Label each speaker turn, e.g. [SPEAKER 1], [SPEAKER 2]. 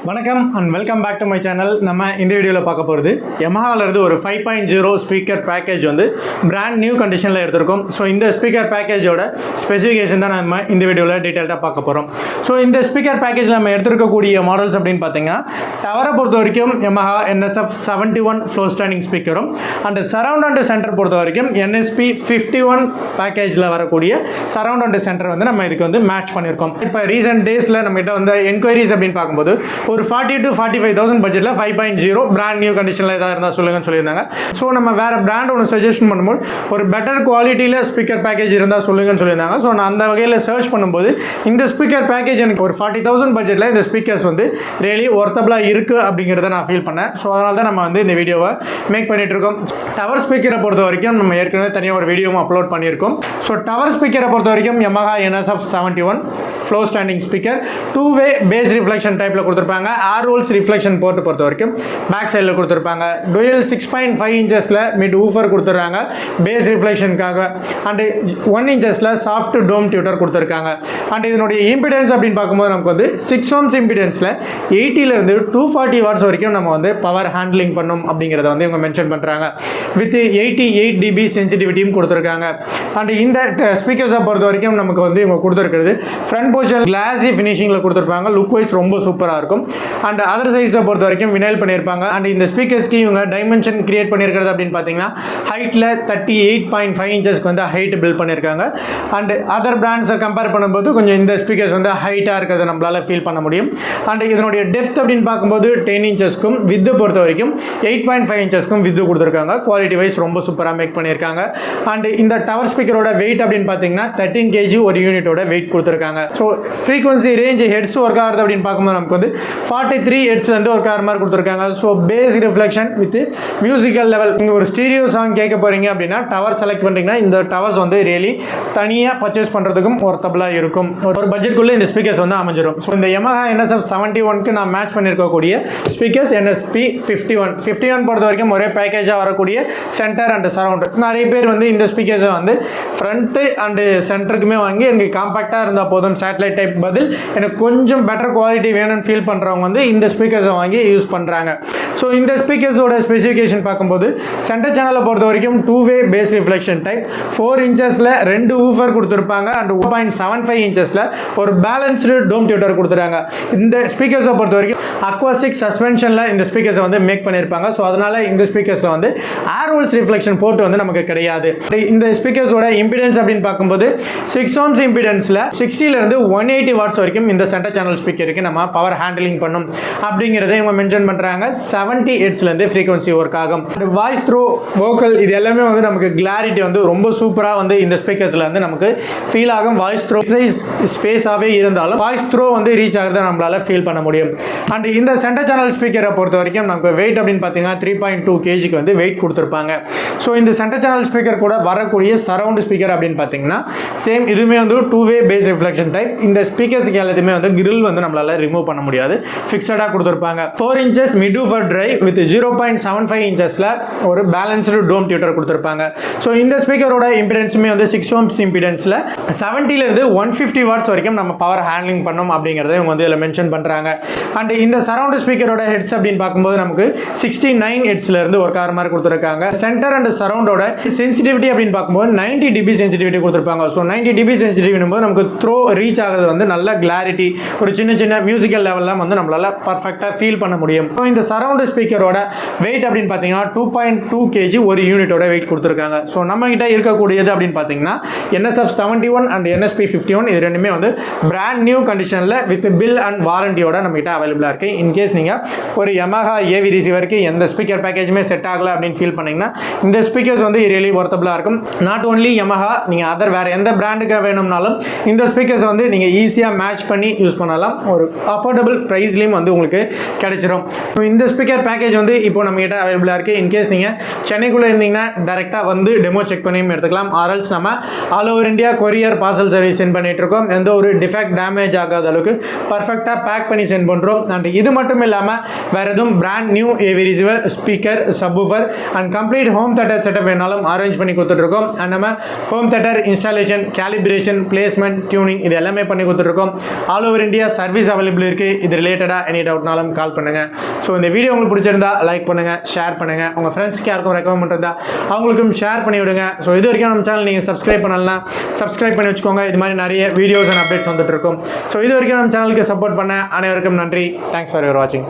[SPEAKER 1] வணக்கம் and welcome back to my channel. நம்ம இந்த வீடியோவில் பார்க்க போகிறது யமஹாவிலிருந்து ஒரு 5.0 ஸ்பீக்கர் பேக்கேஜ் வந்து பிராண்ட் நியூ கண்டிஷனில் எடுத்திருக்கோம். ஸோ இந்த ஸ்பீக்கர் பேக்கேஜோட ஸ்பெசிஃபிகேஷன் தான் நம்ம இந்த வீடியோவில் டீட்டெயில்டாக பார்க்க போகிறோம். ஸோ இந்த ஸ்பீக்கர் பேக்கேஜில் நம்ம எடுத்துருக்கக்கூடிய மாடல்ஸ் அப்படின்னு பார்த்தீங்கன்னா, டவரை பொறுத்த வரைக்கும் யமஹா NSF 71 ஃப்ளோர் ஸ்டாண்டிங் ஸ்பீக்கரும் அண்ட் சரவுண்ட் அண்ட் சென்டர் பொறுத்த வரைக்கும் NSP 51 பேக்கேஜில் வரக்கூடிய சரவுண்ட் அண்ட் சென்டர் வந்து நம்ம இதுக்கு வந்து மேட்ச் பண்ணியிருக்கோம். இப்போ ரீசெண்ட் டேஸில் நம்மகிட்ட வந்து என்கொயரிஸ் அப்படின்னு பார்க்கும்போது ஒரு 40,000 to 45,000 பட்ஜெட்டில் 5.0 பிராண்ட் நியூ கண்டிஷனில் ஏதாவது இருந்தால் சொல்லுங்கன்னு சொல்லியிருந்தாங்க. ஸோ நம்ம வேறு பிராண்ட் ஒன்று சஜஷன் பண்ணும்போது ஒரு பெட்டர் குவாலிட்டியில் ஸ்பீக்கர் பேக்கேஜ் இருந்தால் சொல்லுங்கன்னு சொல்லியிருந்தாங்க. ஸோ நான் அந்த வகையில் சர்ச் பண்ணும்போது இந்த ஸ்பீக்கர் பேக்கேஜ் எனக்கு ஒரு 40,000 பட்ஜெட்டில் இந்த ஸ்பீக்கர்ஸ் வந்து ரியலி ஒர்த்தபிளாக இருக்குது அப்படிங்கிறத நான் ஃபீல் பண்ணேன். ஸோ அதனால தான் நம்ம வந்து இந்த வீடியோவை மேக் பண்ணிகிட்டு இருக்கோம். டவர் ஸ்பீக்கரை பொறுத்த வரைக்கும் நம்ம ஏற்கனவே தனியாக ஒரு வீடியோவும் அப்லோட் பண்ணியிருக்கோம். ஸோ டவர் ஸ்பீக்கரை பொறுத்த வரைக்கும் Yamaha NSF 71 floor standing speaker two way bass reflection டைப்பில் கொடுத்துருப்பாங்க. ஏர் ரோல்ஸ் ரிஃப்ளெக்ஷன் போர்ட்டு பொறுத்த வரைக்கும் பேக் சைடில் கொடுத்துருப்பாங்க. டுயல் 6.5 இன்ச்சஸில் மிட் ஊஃபர் கொடுத்துட்றாங்க பேஸ் ரிஃப்ளெக்ஷனுக்காக. அண்டு 1 இன்ச்சஸில் சாஃப்ட் டோம் டியூட்டர் கொடுத்துருக்காங்க. அண்ட் இதனுடைய இம்பிடன்ஸ் அப்படின்னு பார்க்கும்போது நமக்கு வந்து 6 ohms இம்பிடன்ஸில் 80லேருந்து 240 வாட்ஸ் வரைக்கும் நம்ம வந்து பவர் ஹேண்ட்லிங் பண்ணும் அப்படிங்கிறத வந்து இவங்க மென்ஷன் பண்ணுறாங்க. வித் 88 dB சென்சிட்டிவிட்டியும் கொடுத்துருக்காங்க. அண்ட் இந்த ஸ்பீக்கர்ஸை பொறுத்த வரைக்கும் நமக்கு வந்து இவங்க கொடுத்துருக்கிறது ஃப்ரண்ட் போர்ஷன் கிளாஸி ஃபினிஷிங்கில் கொடுத்துருப்பாங்க. லுக் வைஸ் ரொம்ப சூப்பராக இருக்கும். அண்ட் அதர் சைட்ஸை பொறுத்த வரைக்கும் வினைல் பண்ணியிருப்பாங்க. அண்ட் இந்த ஸ்பீக்கர்ஸ்க்கு இவங்க டைமென்ஷன் கிரியேட் பண்ணியிருக்கிறது அப்படின்னு பார்த்தீங்கன்னா, ஹைட்டில் 38.5 இன்ச்சஸ்க்கு வந்து ஹைட் பில்ட் பண்ணியிருக்காங்க. அண்ட் அதர் பிராண்ட்ஸை கம்பேர் பண்ணும்போது கொஞ்சம் இந்த ஸ்பீக்கர்ஸ் வந்து ஹைட்டாக இருக்கிறத நம்மளால் ஃபீல் பண்ண முடியும். அண்ட் இதனுடைய டெப்த் அப்படின்னு பார்க்கும்போது 10 இன்ச்சஸ்க்கும் வித்து பொறுத்த வரைக்கும் 8.5 இன்ச்சஸ்க்கும் வித்து கொடுத்துருக்காங்க. குவாலிட்டி வைஸ் ரொம்ப சூப்பராக மேக் பண்ணியிருக்காங்க. அண்ட் இந்த டவர் ஸ்பீக்கரோட வெயிட் அப்படின்னு பார்த்தீங்கன்னா 13 kg ஒரு யூனிட்டோட வெயிட் கொடுத்துருக்காங்க. So frequency range hertz work ஆகுது அப்படின்னு பார்க்கும்போது நமக்கு வந்து 43 ஹெட்ஸ்லேருந்து ஒர்க் ஆகிற மாதிரி கொடுத்துருக்காங்க. So bass reflection with musical level. நீங்கள் ஒரு ஸ்டீரியோ சாங் கேட்க போகிறீங்க அப்படின்னா டவர் செலக்ட் பண்ணுறீங்கன்னா இந்த டவர்ஸ் வந்து ரியலி தனியாக பர்ச்சேஸ் பண்ணுறதுக்கும் ஒர்த்தபிளாக இருக்கும். ஒரு பட்ஜெட்குள்ளே இந்த ஸ்பீக்கர்ஸ் வந்து அமைஞ்சிடும். ஸோ இந்த Yamaha NSF 71க்கு நான் மேட்ச் பண்ணியிருக்கக்கூடிய ஸ்பீக்கர்ஸ் NSP 51 பொறுத்த வரைக்கும் ஒரே பேக்கேஜாக வரக்கூடிய சென்டர் அண்ட் சரவுண்ட். நிறைய பேர் வந்து இந்த ஸ்பீக்கர்ஸை வந்து ஃப்ரண்ட்டு அண்டு சென்டருக்குமே வாங்கி எனக்கு காம்பேக்டாக இருந்தால் போதும், சேட்டலைட் டைப் பதில் எனக்கு கொஞ்சம் பெட்டர் குவாலிட்டி வேணும்னு ஃபீல் பண்ணுறவங்க வந்து இந்த ஸ்பீக்கர்ஸை வாங்கி யூஸ் பண்ணுறாங்க. ஸோ இந்த ஸ்பீக்கர்ஸோட ஸ்பெசிஃபிகேஷன் பார்க்கும்போது சென்டர் சேனலை பொறுத்த வரைக்கும் 2-வே பேஸ் ரிஃப்ளெக்ஷன் டைப் 4 இன்ச்சஸில் 2 ஊஃபர் கொடுத்துருப்பாங்க. அண்ட் 1.75 இன்ச்சஸில் ஒரு பேலன்ஸ்டு டோம் டியூட்டர் கொடுத்துருக்காங்க. இந்த ஸ்பீக்கர்ஸை பொறுத்த வரைக்கும் அக்வாஸ்டிக் சஸ்பென்ஷனில் இந்த ஸ்பீக்கர்ஸை வந்து மேக் பண்ணியிருப்பாங்க. ஸோ அதனால் இந்த ஸ்பீக்கர்ஸில் வந்து ஏர் ரோல்ஸ் ரிஃப்ளெக்ஷன் போர்ட் வந்து நமக்கு கிடையாது. இந்த ஸ்பீக்கர்ஸோட இம்பிடன்ஸ் அப்படின்னு பார்க்கும்போது 6 ohms இம்பிடன்ஸில் 60லேருந்து 180 வாட்ஸ் வரைக்கும் இந்த சென்டர் சேனல் ஸ்பீக்கருக்கு நம்ம பவர் ஹேண்ட்லிங் பண்ணும் அப்படிங்கிறத இவங்க மென்ஷன் பண்ணுறாங்க. 70 ஹெர்ட்ஸ்லேருந்து ஃப்ரீக்வன்சி ஒர்க் ஆகும். வாய்ஸ் த்ரோ, வோக்கல் இது எல்லாமே வந்து நமக்கு கிளாரிட்டி வந்து ரொம்ப சூப்பராக வந்து இந்த ஸ்பீக்கர்ஸில் வந்து நமக்கு ஃபீல் ஆகும். வாய்ஸ் த்ரோ ஸ்பேஸாகவே இருந்தாலும் வாய்ஸ் த்ரோ வந்து ரீச் ஆகிறத நம்மளால் ஃபீல் பண்ண முடியும். அண்ட் இந்த சென்டர் சேனல் ஸ்பீக்கரை பொறுத்த வரைக்கும் நமக்கு வெயிட் அப்படின்னு பார்த்தீங்கன்னா 3.2 kgக்கு வந்து வெயிட் கொடுத்துருப்பாங்க. ஸோ இந்த சென்டர் சேனல் ஸ்பீக்கர் கூட வரக்கூடிய சரவுண்ட் ஸ்பீக்கர் அப்படின்னு பார்த்தீங்கன்னா சேம் இதுவுமே வந்து 2-வே பேஸ் ரிஃப்ளெக்ஷன் டைப். இந்த ஸ்பீக்கர்ஸுக்கு எல்லாத்தையுமே வந்து கிரில் வந்து நம்மளால் ரிமூவ் பண்ண முடியாது, ஃபிக்ஸடாக கொடுத்துருப்பாங்க. 4 inches mid woofer drive with 0.75 இன்ச்சஸில் ஒரு பேலன்ஸ்டு டோம் டியூட்டர் கொடுத்துருப்பாங்க. ஸோ இந்த ஸ்பீக்கரோட இம்பிடன்ஸுமே வந்து 6 ohms இம்பிடன்ஸில் 70லேருந்து 150 வாட்ஸ் வரைக்கும் நம்ம பவர் ஹேண்ட்லிங் பண்ணோம் அப்படிங்கிறத இவங்க வந்து இதில் மென்ஷன் பண்ணுறாங்க. அண்ட் இந்த சரவுண்ட் ஸ்பீக்கரோட ஹெட்ஸ் அப்படின்னு பார்க்கும்போது நமக்கு 69 ஹெட்ஸ்லேருந்து ஒர்க் ஆகிற மாதிரி கொடுத்துருக்காங்க. சென்டர் அண்ட் சரவுண்டோட சென்சிட்டிவிட்டி அப்படின்னு பார்க்கும்போது 90 dB சென்சிட்டிவிட்டி கொடுத்துருப்பாங்க. ஸோ 90 dB சென்சிட்டிவிட்டி போது நமக்கு த்ரோ ரீச் ஆகிறது வந்து நல்ல கிளாரிட்டி, ஒரு சின்ன மியூசிக்கல் லெவல்லாம் வந்து நம்மளால் பர்ஃபெக்டாக ஃபீல் பண்ண முடியும். ஸோ இந்த சரவுண்ட் ஸ்பீக்கரோட வெயிட் அப்படின்னு பார்த்தீங்கன்னா 2.2 kg ஒரு யூனிட்டோட வெயிட் கொடுத்துருக்காங்க. ஸோ நம்மகிட்ட இருக்கக்கூடியது அப்படின்னு பார்த்தீங்கன்னா NSF 71 அண்ட் NSP 51 இது ரெண்டுமே வந்து பிராண்ட் நியூ கண்டிஷனில் வித் பில் அண்ட் வாரண்டியோட நம்மகிட்ட அவைலபிளாக இருக்குது. இன்கேஸ் நீங்கள் ஒரு Yamaha AV ரிசீவருக்கு எந்த ஸ்பீக்கர் பேக்கேஜுமே செட் ஆகலை அப்படின்னு ஃபீல் பண்ணிங்கன்னா இந்த ஸ்பீக்கர்ஸ் வந்து ரியலி ஒர்த்தபிளாக இருக்கும். நாட் ஓன்லி Yamaha, நீங்கள் அதர் வேறு எந்த பிராண்டுக்கு வேணும்னாலும் இந்த ஸ்பீக்கர்ஸ் வந்து நீங்கள் ஈஸியாக மேட்ச் பண்ணி யூஸ் பண்ணலாம். ஒரு அஃபோர்டபுள் ப்ரைஸ்லேயும் வந்து உங்களுக்கு கிடைச்சிடும். இந்த ஸ்பீக்கர் பேக்கேஜ் வந்து இப்போ நம்மகிட்ட அவைலபிளாக இருக்குது. இன்கேஸ் நீங்கள் சென்னைக்குள்ளே இருந்தீங்கன்னா டேரெக்டாக வந்து டெமோ செக் பண்ணியும் எடுத்துக்கலாம். ஆர்எல்ஸ் நம்ம all over India courier parcel service sent பண்ணிகிட்ருக்கோம். எந்த ஒரு டிஃபெக்ட் டேமேஜ் ஆகாத அளவுக்கு பர்ஃபெக்டாக பேக் பண்ணி சென்ட் பண்ணுறோம். அண்ட் இது மட்டும் இல்லாமல் வேறு எதுவும் brand new AV receiver, speaker, subwoofer and complete home theatre setup வேணாலும் அரேஞ்ச் பண்ணி கொடுத்துட்ருக்கோம். அண்ட் நம்ம home theatre installation, calibration, placement, tuning இது எல்லாமே பண்ணி கொடுத்துருக்கோம். All over India service available இருக்குது. இது ரிலேட்டடாக எனி டவுட்னாலும் கால் பண்ணுங்கள். ஸோ இந்த வீடியோ உங்களுக்கு பிடிச்சிருந்தா லைக் பண்ணுங்கள், ஷேர் பண்ணுங்கள். உங்கள் ஃப்ரெண்ட்ஸ்க்கு யாருக்கும் ரெக்கமெண்ட் பண்ணுறதா அவங்களுக்கும் ஷேர் பண்ணி விடுங்க. ஸோ இது வரைக்கும் நம்ம சேனல் நீங்கள் சப்ஸ்கிரைப் பண்ணலாம், சப்ஸ்கிரைப் பண்ணி வச்சுக்கோங்க. இது மாதிரி நிறைய வீடியோஸ் அண்ட் அப்டேட்ஸ் வந்துட்டு இருக்கும். ஸோ இது வரைக்கும் நம்ம சேனலுக்கு சப்போர்ட் பண்ண அனைவருக்கும் நன்றி. தேங்க்ஸ் ஃபார் யுவர் வாட்சிங்.